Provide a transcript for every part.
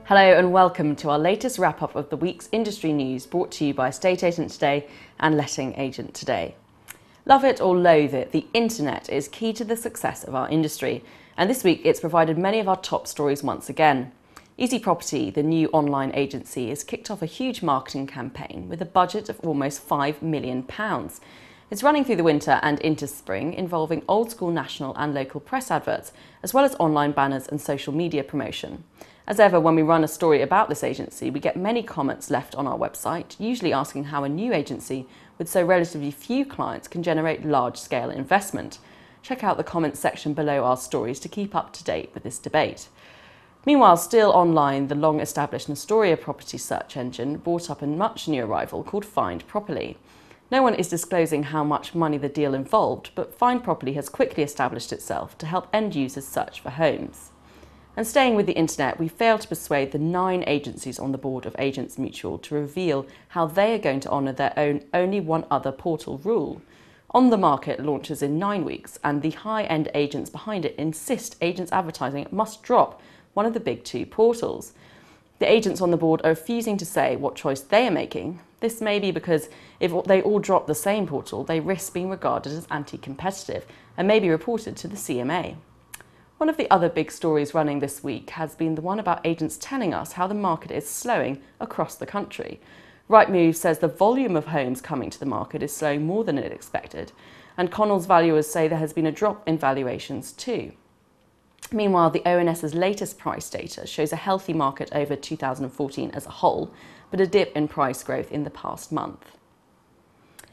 Hello and welcome to our latest wrap-up of the week's industry news brought to you by Estate Agent Today and Letting Agent Today. Love it or loathe it, the internet is key to the success of our industry, and this week it's provided many of our top stories once again. easyProperty, the new online agency, has kicked off a huge marketing campaign with a budget of almost £5 million. It's running through the winter and into spring, involving old-school national and local press adverts, as well as online banners and social media promotion. As ever, when we run a story about this agency, we get many comments left on our website, usually asking how a new agency with so relatively few clients can generate large-scale investment. Check out the comments section below our stories to keep up to date with this debate. Meanwhile, still online, the long-established Astoria property search engine brought up a much new arrival called Find Properly. No one is disclosing how much money the deal involved, but Find Properly has quickly established itself to help end users search for homes. And staying with the internet, we failed to persuade the 9 agencies on the board of Agents Mutual to reveal how they are going to honour their own only one other portal rule. On the Market launches in 9 weeks, and the high-end agents behind it insist agents advertising must drop one of the big 2 portals. The agents on the board are refusing to say what choice they are making. This may be because if they all drop the same portal, they risk being regarded as anti-competitive and may be reported to the CMA. One of the other big stories running this week has been the one about agents telling us how the market is slowing across the country. Rightmove says the volume of homes coming to the market is slowing more than it expected, and Connell's valuers say there has been a drop in valuations too. Meanwhile, the ONS's latest price data shows a healthy market over 2014 as a whole, but a dip in price growth in the past month.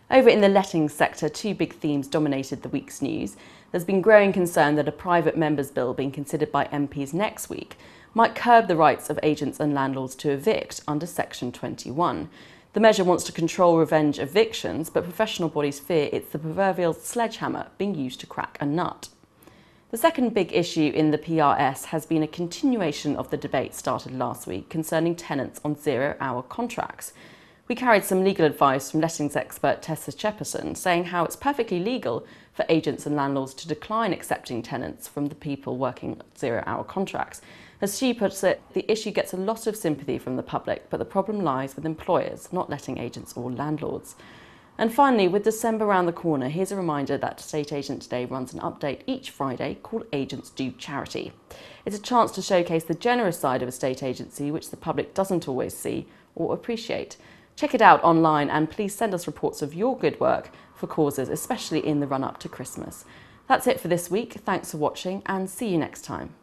Over in the lettings sector, 2 big themes dominated the week's news. There's been growing concern that a private members' bill being considered by MPs next week might curb the rights of agents and landlords to evict under Section 21. The measure wants to control revenge evictions, but professional bodies fear it's the proverbial sledgehammer being used to crack a nut. The second big issue in the PRS has been a continuation of the debate started last week concerning tenants on zero-hour contracts. We carried some legal advice from lettings expert Tessa Shepperson, saying how it's perfectly legal for agents and landlords to decline accepting tenants from the people working zero-hour contracts. As she puts it, the issue gets a lot of sympathy from the public, but the problem lies with employers, not letting agents or landlords. And finally, with December around the corner, here's a reminder that Estate Agent Today runs an update each Friday called Agents Do Charity. It's a chance to showcase the generous side of estate agency, which the public doesn't always see or appreciate. Check it out online, and please send us reports of your good work for causes, especially in the run-up to Christmas. That's it for this week. Thanks for watching and see you next time.